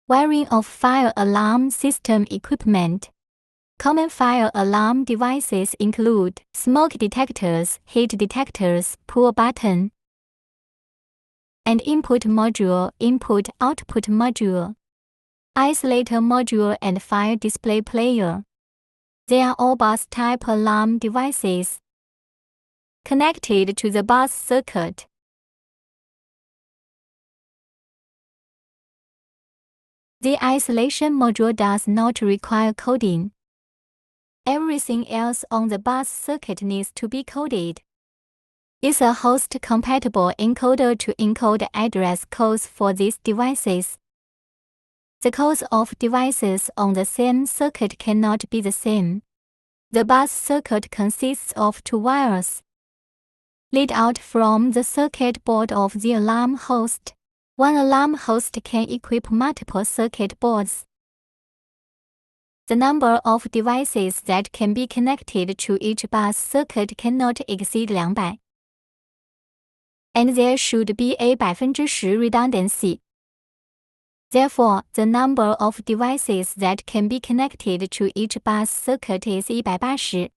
Wiring of fire alarm system equipment. Common fire alarm devices include smoke detectors, heat detectors, pull button, and input module, input-output module, isolator module, and fire display player. They are all bus-type alarm devices connected to the bus circuit. The isolation module does not require coding. Everything else on the bus circuit needs to be coded. It's a host-compatible encoder to encode address codes for these devices. The codes of devices on the same circuit cannot be the same. The bus circuit consists of two wires lead out from the circuit board of the alarm host. One alarm host can equip multiple circuit boards. The number of devices that can be connected to each bus circuit cannot exceed 200. And there should be a 10% redundancy. Therefore, the number of devices that can be connected to each bus circuit is 180.